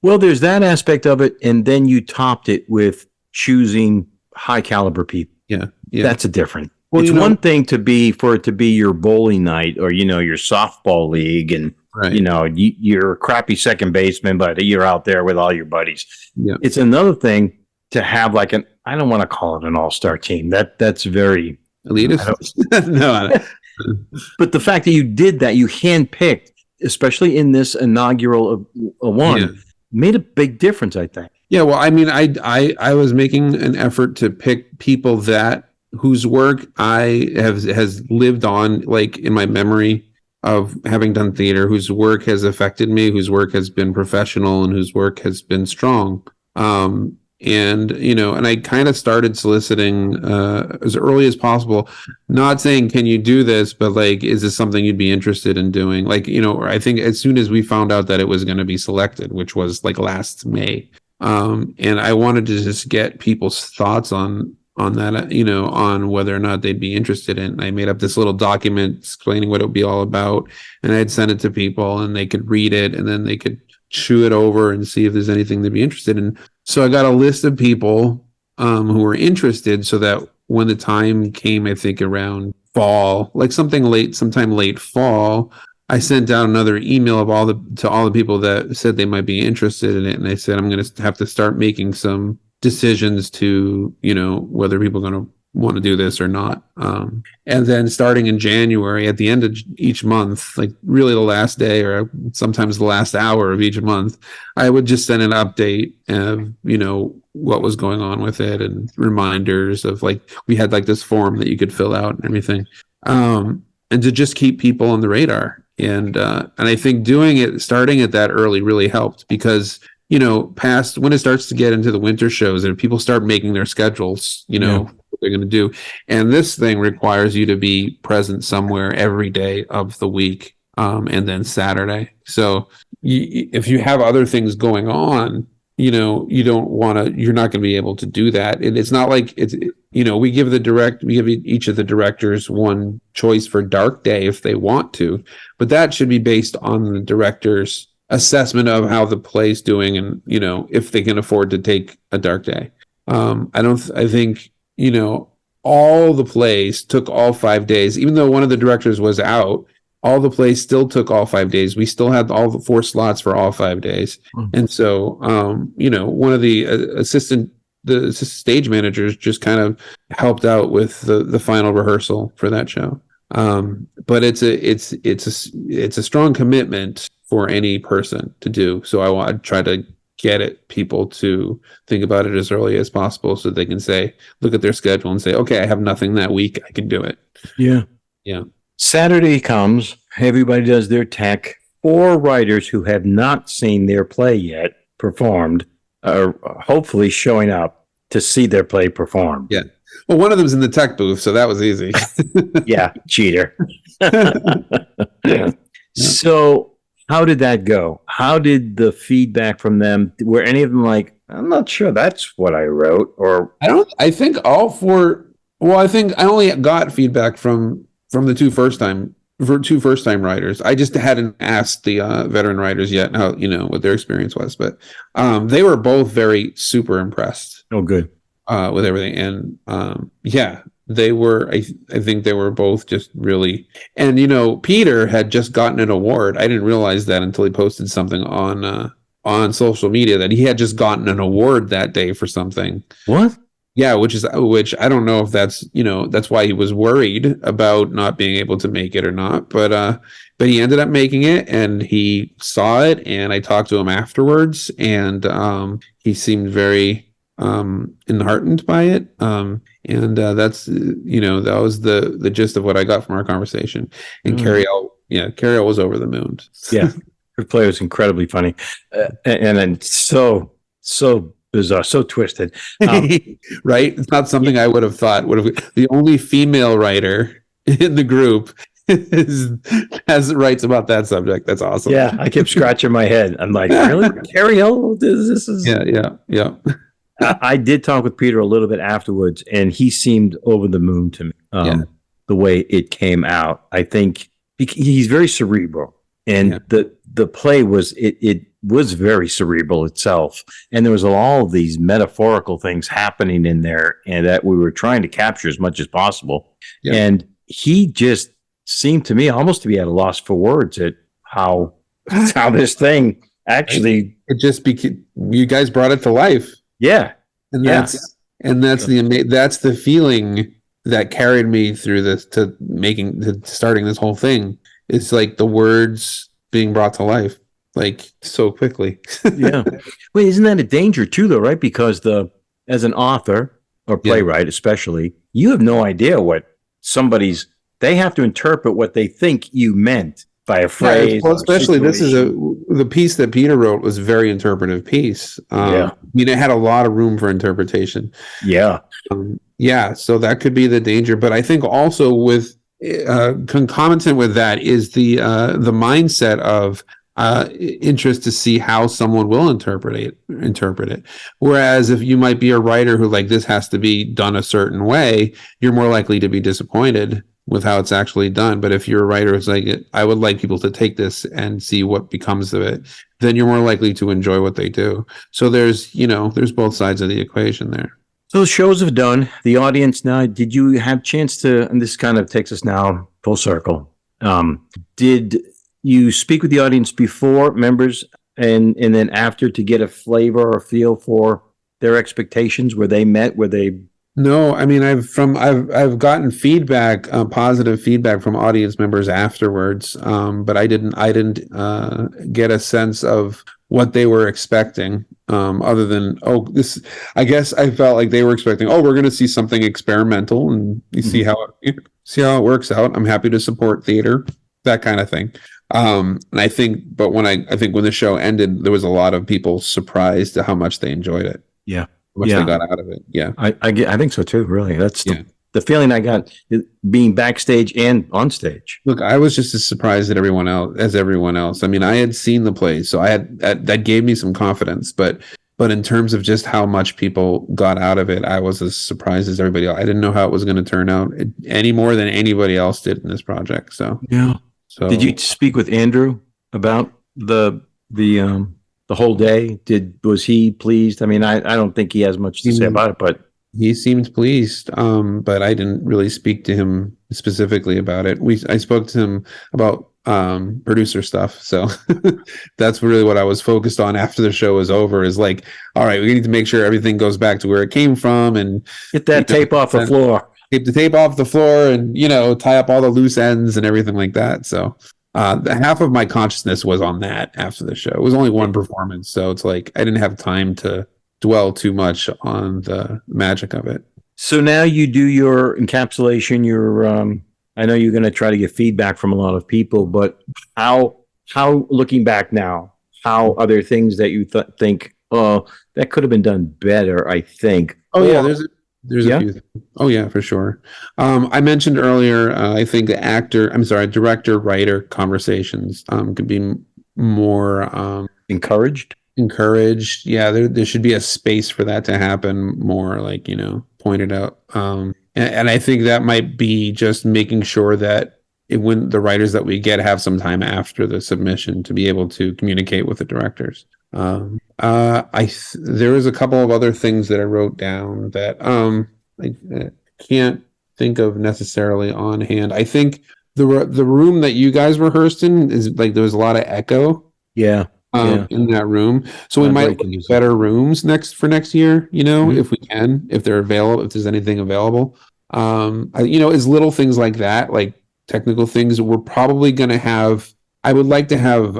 there's that aspect of it. And then you topped it with choosing high caliber people. Yeah. That's a different. Well, it's one thing for it to be your bowling night, or, your softball league, and, right. You're a crappy second baseman, but you're out there with all your buddies. Yeah. It's another thing to have like I don't want to call it an all-star team. That's very elitist. No. But the fact that you did that, you handpicked, especially in this inaugural one, made a big difference, I think. Yeah. Well, I mean, I was making an effort to pick people whose work has lived on, like, in my memory of having done theater, whose work has affected me, whose work has been professional, and whose work has been strong. And I kind of started soliciting as early as possible, not saying, can you do this, but like, is this something you'd be interested in doing? Like, I think as soon as we found out that it was going to be selected, which was like last May, and I wanted to just get people's thoughts on that, on whether or not they'd be interested in. I made up this little document explaining what it would be all about, and I'd send it to people, and they could read it, and then they could chew it over and see if there's anything they'd be interested in. So I got a list of people who were interested, so that when the time came, I think around fall, like sometime late fall, I sent out another email to all the people that said they might be interested in it, and I said, I'm going to have to start making some decisions to, whether people are going to want to do this or not. And then starting in January, at the end of each month, like really the last day or sometimes the last hour of each month, I would just send an update of, what was going on with it, and reminders of, like, we had like this form that you could fill out and everything. And to just keep people on the radar. And I think starting it that early really helped, because past when it starts to get into the winter shows and people start making their schedules, what they're going to do. And this thing requires you to be present somewhere every day of the week, and then Saturday. So if you have other things going on, you're not going to be able to do that. And it's not like we give each of the directors one choice for dark day if they want to, but that should be based on the director's assessment of how the play's doing, and if they can afford to take a dark day. I think, all the plays took all 5 days, even though one of the directors was out. All the plays still took all 5 days. We still had all the 4 slots for all 5 days. And so, one of the stage managers just kind of helped out with the final rehearsal for that show. But it's a strong commitment for any person to do. So I want to try to get people to think about it as early as possible so they can look at their schedule and say, okay, I have nothing that week, I can do it. Yeah. Yeah. Saturday comes, everybody does their tech. 4 writers who have not seen their play yet performed are hopefully showing up to see their play performed. Yeah. Well, one of them's in the tech booth, so that was easy. Yeah, cheater. So how did that go? How did the feedback from them? Were any of them like, I'm not sure that's what I wrote? Or I think all 4. Well, I think I only got feedback from the 2 first time writers. I just hadn't asked the veteran writers yet how, what their experience was, but they were both very super impressed. Oh, good. With everything. And they were, I think they were both just really, and Peter had just gotten an award. I didn't realize that until he posted something on social media that he had just gotten an award that day for something. What? Yeah, which I don't know if that's that's why he was worried about not being able to make it or not, but he ended up making it, and he saw it, and I talked to him afterwards, and he seemed very enheartened by it, and that's that was the gist of what I got from our conversation. And Carrie was over the moon. Yeah, her play was incredibly funny, and then so bizarre, so twisted. Right? It's not something I would have thought would have. The only female writer in the group writes about that subject. That's awesome. Yeah, I kept scratching my head. I'm like, really, Carrie Hill? This is. Yeah. I did talk with Peter a little bit afterwards, and he seemed over the moon to me. The way it came out, I think he's very cerebral, and the play was it was very cerebral itself, and there was all of these metaphorical things happening in there, and that we were trying to capture as much as possible. Yeah. And he just seemed to me almost to be at a loss for words at how this thing actually it just became. You guys brought it to life. Yeah, and that's the feeling that carried me through this to starting this whole thing. It's like the words being brought to life like so quickly. Yeah. Wait, isn't that a danger too, though? Right? Because as an author or playwright, especially, you have no idea what they have to interpret what they think you meant by a phrase. Well, especially this is the piece that Peter wrote was a very interpretive piece. I mean, it had a lot of room for interpretation. Yeah. So that could be the danger. But I think also with concomitant with that is the mindset of interest to see how someone will interpret it. Whereas if you might be a writer who like this has to be done a certain way, you're more likely to be disappointed with how it's actually done. But if you're a writer who's like, I would like people to take this and see what becomes of it, then you're more likely to enjoy what they do. So there's both sides of the equation there. So shows have done. The audience now, did you have chance to, and this kind of takes us now full circle. Did you speak with the audience before, members, and then after to get a flavor or feel for their expectations? Were they met? Were they? No, I mean, I've gotten feedback, positive feedback from audience members afterwards, but I didn't get a sense of what they were expecting, other than I guess I felt like they were expecting, we're going to see something experimental and you see how it works out. I'm happy to support theater, that kind of thing. And I think, but when when the show ended, there was a lot of people surprised at how much they enjoyed it. Yeah. What they got out of it. Yeah. I think so too, really. That's the feeling I got being backstage and on stage. Look, I was just as surprised as everyone else. I mean, I had seen the play, so I had that gave me some confidence, but in terms of just how much people got out of it, I was as surprised as everybody else. I didn't know how it was going to turn out any more than anybody else did in this project. So yeah. So did you speak with Andrew about the the whole day? Was he pleased? I mean, I don't think he has much to say about it, but he seemed pleased. But I didn't really speak to him specifically about it. I spoke to him about producer stuff. So that's really what I was focused on after the show was over, is like, all right, we need to make sure everything goes back to where it came from and get that tape off the floor. Keep the tape off the floor and, tie up all the loose ends and everything like that. So half of my consciousness was on that after the show. It was only one performance. So it's like I didn't have time to dwell too much on the magic of it. So now you do your encapsulation, I know you're going to try to get feedback from a lot of people, but how looking back now, how are there things that you think, oh, that could have been done better, I think? Oh, yeah, there's a few. Oh, yeah, for sure. I mentioned earlier, I think director, writer conversations could be more encouraged. Yeah, there should be a space for that to happen more, like, pointed out. And I think that might be just making sure that when the writers that we get have some time after the submission to be able to communicate with the directors. There was a couple of other things that I wrote down that I can't think of necessarily on hand. I think the room that you guys rehearsed in is like there was a lot of echo. Yeah. In that room, so we might look at better rooms next year. If we can, if they're available, if there's anything available. As little things like that, like technical things, we're probably going to have. I would like to have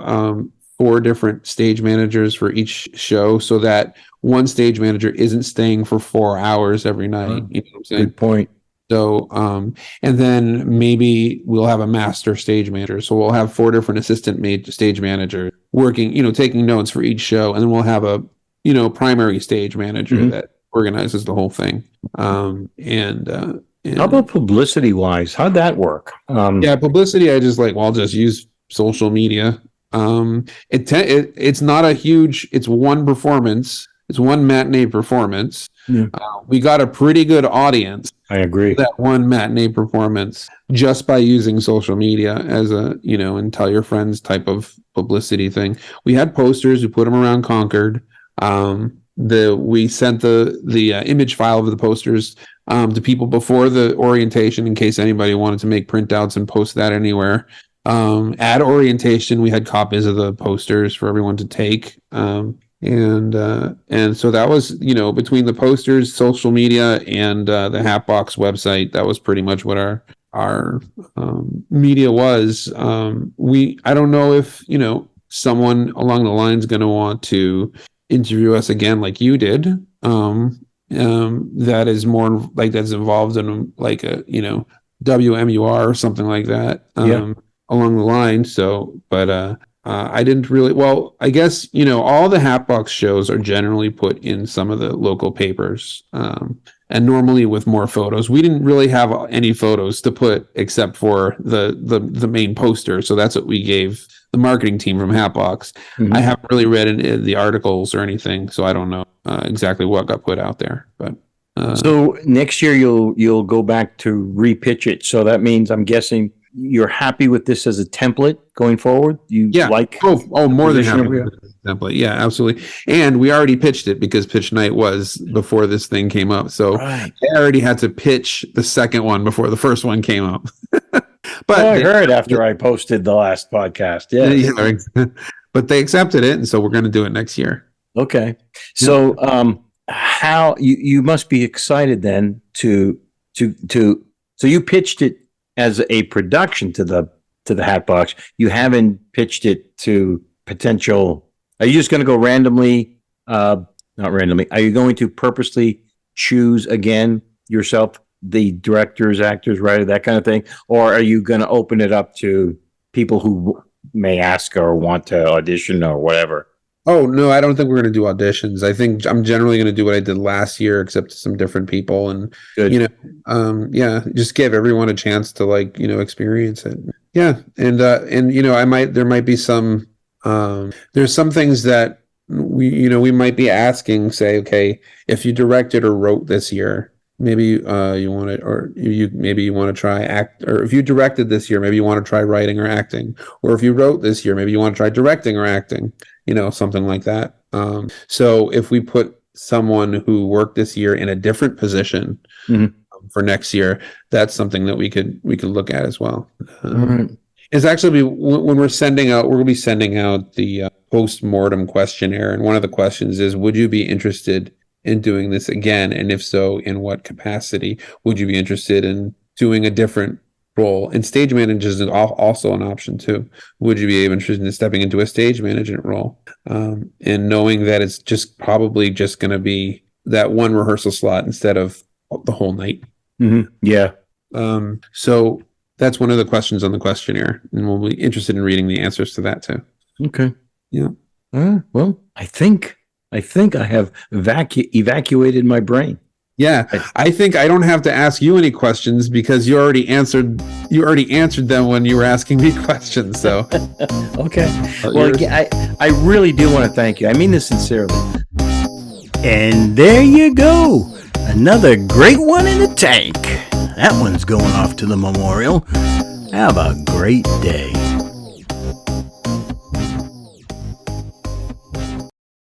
4 different stage managers for each show, so that one stage manager isn't staying for 4 hours every night. You know what I'm saying? Good point. So, and then maybe we'll have a master stage manager. So we'll have 4 different assistant stage managers working, taking notes for each show. And then we'll have a, primary stage manager that organizes the whole thing. And how about publicity wise? How'd that work? Publicity. I'll just use social media. It's not a huge, it's one performance. It's one matinee performance. Yeah. We got a pretty good audience. I agree. That one matinee performance just by using social media as a, and tell your friends type of publicity thing. We had posters. We put them around Concord. We sent the image file of the posters to people before the orientation in case anybody wanted to make printouts and post that anywhere. At orientation, we had copies of the posters for everyone to take. And so that was, between the posters, social media, and the Hatbox website, that was pretty much what our media was. I don't know if, someone along the line is going to want to interview us again like you did. That is more like that's involved in like a, WMUR or something like that. Along the line. So, but I didn't really, I guess, all the Hatbox shows are generally put in some of the local papers, and normally with more photos. We didn't really have any photos to put except for the main poster. So that's what we gave the marketing team from Hatbox. I haven't really read the articles or anything, so I don't know exactly what got put out there. But so next year you'll go back to repitch it. So that means, I'm guessing, you're happy with this as a template going forward? More than happy with the template. Yeah, absolutely. And we already pitched it because pitch night was before this thing came up. So I already had to pitch the second one before the first one came up. But I heard after I posted the last podcast. Yeah. But they accepted it, and so we're going to do it next year. Okay. So how you must be excited then to so you pitched it as a production to the Hatbox. You haven't pitched it to potential. Are you just going to go randomly? Not randomly. Are you going to purposely choose again yourself, the directors, actors, writer, that kind of thing, or are you going to open it up to people who may ask or want to audition or whatever? Oh, no, I don't think we're going to do auditions. I think I'm generally going to do what I did last year, except to some different people. And, just give everyone a chance to experience it. Yeah. And there might be some, there's some things that we might be asking, say, okay, if you directed or wrote this year, maybe you want to, or maybe you want to try act, or if you directed this year, maybe you want to try writing or acting, or if you wrote this year, maybe you want to try directing or acting, something like that. So if we put someone who worked this year in a different position for next year, that's something that we could look at as well. All right. It's actually when we're going to be sending out the post-mortem questionnaire, and one of the questions is, would you be interested in doing this again? And if so, in what capacity? Would you be interested in doing a different role? And stage manager is also an option too. Would you be interested in stepping into a stage management role? And knowing that it's probably just going to be that one rehearsal slot instead of the whole night. Mm-hmm. Yeah. So that's one of the questions on the questionnaire, and we'll be interested in reading the answers to that too. Okay. Yeah. Well, I think I have evacuated my brain. Yeah, I think I don't have to ask you any questions because you already answered them when you were asking me questions. So okay. Well, I really do want to thank you. I mean this sincerely. And there you go. Another great one in the tank. That one's going off to the memorial. Have a great day.